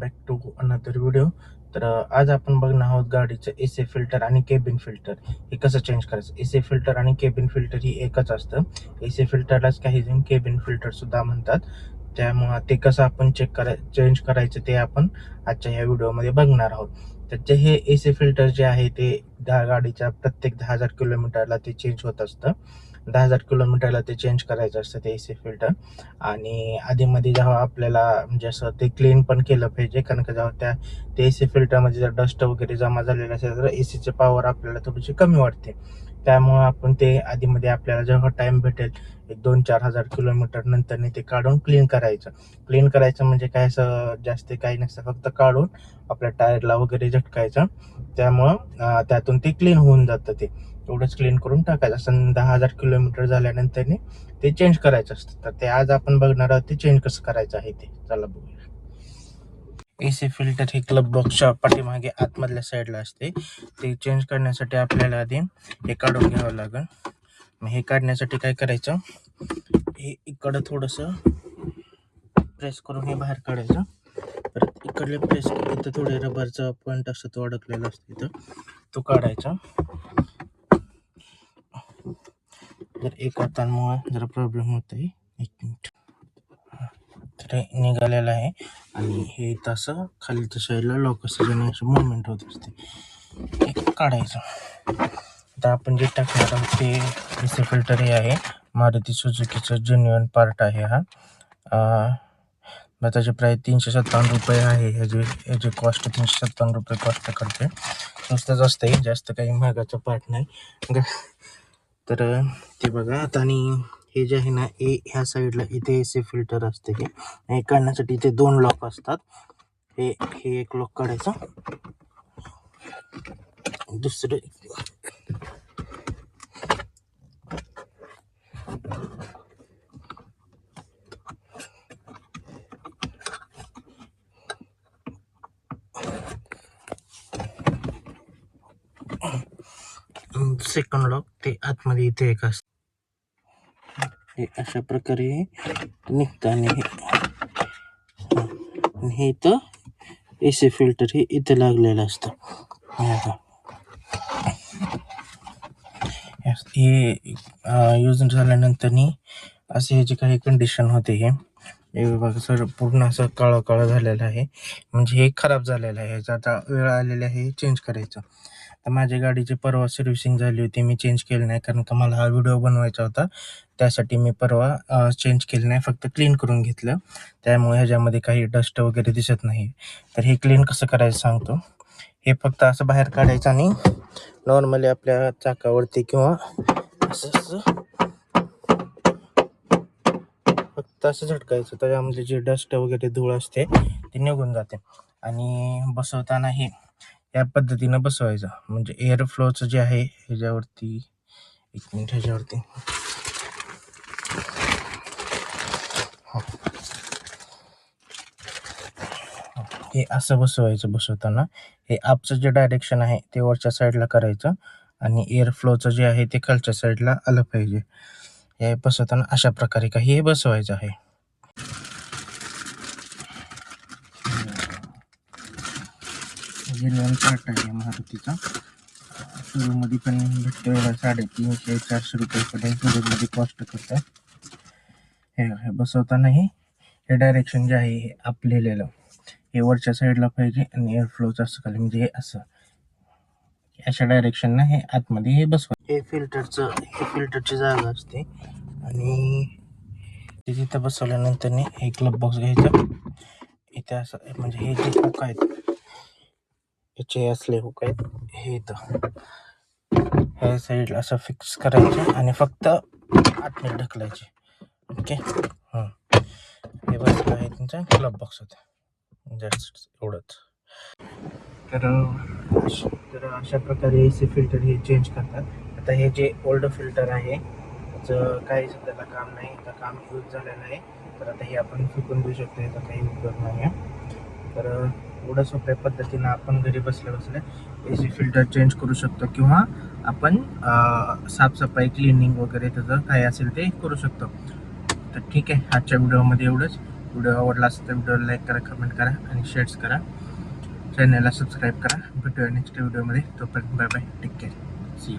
Back to another video. तर आज आपण बघणार आहोत गाडीचं एसी फिल्टर आणि केबिन फिल्टर हे कसं चेंज करायचं. एसी फिल्टर आणि केबिन फिल्टर ही एकच असतं. एसी फिल्टरलाच काही जण केबिन फिल्टर सुद्धा म्हणतात. त्यामुळं ते कसं आपण चेंज करायचं ते आपण आजच्या ह्या व्हिडिओमध्ये बघणार आहोत. त्याचे हे एसी फिल्टर जे आहे ते गाडीच्या प्रत्येक 10,000 किलोमीटरला ते चेंज होत असतं. 10,000 किलोमीटरला ते चेंज करायचं असतं ते एसी फिल्टर. आणि आधीमध्ये जेव्हा आपल्याला म्हणजे असं ते क्लीन पण केलं पाहिजे, कारण का जेव्हा ते एसी फिल्टरमध्ये जर डस्ट वगैरे जमा झालेलं असेल तर एसीची पॉवर आपल्याला थोडीशी कमी वाटते. त्यामुळं आपण ते आधीमध्ये आपल्याला जेव्हा टाइम भेटेल एक 2-4,000 किलोमीटर नंतर ते काढून क्लीन करायचं म्हणजे काय असं जास्त काही नसतं, फक्त काढून आपल्या टायरला वगैरे झटकायचं. त्यामुळं त्यातून ते क्लीन होऊन जातं. ते एवढंच क्लीन करून टाकायचं असं. 10,000 किलोमीटर झाल्यानंतर ते चेंज करायचं असतं. तर ते आज आपण बघणार आहोत ते चेंज कसं करायचं आहे ते. चला बघूया. एसी फिल्टर हे क्लब बॉक्सच्या पाठीमागे आतमधल्या साईडला असते. ते चेंज करण्यासाठी आपल्याला आधी हे काढून घ्यावं लागेल. मग हे काढण्यासाठी काय करायचं, हे इकडं थोडंसं प्रेस करून हे बाहेर काढायचं. परत इकडले प्रेस इथं थोडे रबरचा पॉईंट असतो तो अडकलेला असतो इथं, तो काढायचा. जर एक हातांमुळे जरा प्रॉब्लेम होत आहे. 1 मिनिट. तर हे निघालेलं आहे आणि हे तसं खालीच्या साईडला लॉक असतं, ज्याने अशी मुवमेंट होत असते. हे काढायचं. आता आपण जे टाकणार आहोत ते एसी फिल्टर हे आहे मारुती सुझुकीचं जेन्युइन पार्ट आहे हा. त्याची प्राईस 357 रुपये आहे. ह्याची कॉस्ट 357 रुपये कॉस्ट करते. स्वस्तच असते, जास्त काही महागाचा पार्ट नाही. तर ते बघा आता. आणि हे जे आहे ना, ह्या साईडला इथे एसी फिल्टर असते. हे काढण्यासाठी इथे 2 लॉक असतात. हे एक लॉक काढायचं, दुसरं सेकंड लॉक ते आतमध्ये इथे एक असतं. हे अशा प्रकारे निघतं. आणि हे इथं एसी फिल्टर हे इथं लागलेलं असतं. हे यूज झाल्यानंतर असे ह्याची काही कंडिशन होते. हे बघा सर, पूर्ण असं काळं झालेलं आहे, म्हणजे हे खराब झालेलं आहे. ह्याचा आता वेळ आलेला आहे चेंज करायचं. तर माझ्या गाडीची परवा सर्व्हिसिंग झाली होती, मी चेंज केलं नाही, कारण का मला हा व्हिडिओ बनवायचा होता. त्यासाठी मी परवा चेंज केलं नाही, फक्त क्लीन करून घेतलं. त्यामुळे ह्याच्यामध्ये काही डस्ट वगैरे दिसत नाही. तर हे क्लीन कसं करायचं सांगतो. हे फक्त असं बाहेर काढायचं आणि नॉर्मली आपल्या चाकावरती किंवा असं फक्त असं झटकायचं. त्याच्यामध्ये जे डस्ट वगैरे धूळ असते ती निघून जाते. आणि बसवताना हे या पद्धतीनं बसवायचं, म्हणजे एअर फ्लोचं जे आहे ह्याच्यावरती 1 मिनिट, ह्याच्यावरती हे असं बसवायचं. बसवताना हे अपचं जे डायरेक्शन आहे ते वरच्या साईडला करायचं आणि एअर फ्लोचं जे आहे ते खालच्या साईडला आलं पाहिजे. हे बसवताना अशा प्रकारे काही हे बसवायचं आहे. जेन्युइन पार्ट आहे मारुतीचा. शोरूममध्ये पण भेटतो. 350-400 रुपयेपर्यंत शोरूममध्ये कॉस्ट करतात. हे बसवताना हे डायरेक्शन जे आहे हे आपलेलं हे वरच्या साईडला पाहिजे आणि एअर फ्लोचं असं खाली, म्हणजे हे असं अशा डायरेक्शननं हे आतमध्ये हे बसवा. हे फिल्टरची जागा असते. आणि ते तिथं बसवल्यानंतर हे क्लब बॉक्स घ्यायचं. इथे असं म्हणजे हे जे हुक आहेत, याचे असले हुक आहेत, हे इथं ह्या साईडला असं फिक्स करायचे आणि फक्त आतमध्ये ढकलायचे. ओके. हे बसलं आहे तुमचा क्लब बॉक्स होता. एवढंच. तर अशा प्रकारे एसी फिल्टर हे चेंज करतात. आता हे जे ओल्ड फिल्टर आहे त्याचं काही सध्याला काम नाही, आता काम यूज झालेलं आहे. तर आता हे आपण फेकून देऊ शकतो, याचा काही उपयोग नाही आहे. तर एवढं सोप्या पद्धतीनं आपण घरी बसल्या एसी फिल्टर चेंज करू शकतो, किंवा आपण साफसफाई क्लिनिंग वगैरे त्याचं काय असेल ते करू शकतो. तर ठीक आहे, आजच्या व्हिडिओमध्ये एवढंच. व्हिडिओ आवडला असेल तर व्हिडिओला लाईक करा, कमेंट करा आणि शेअर्स करा. चॅनलला सबस्क्राईब करा. भेटूया नेक्स्ट व्हिडिओमध्ये. तोपर्यंत bye bye, take care, see you.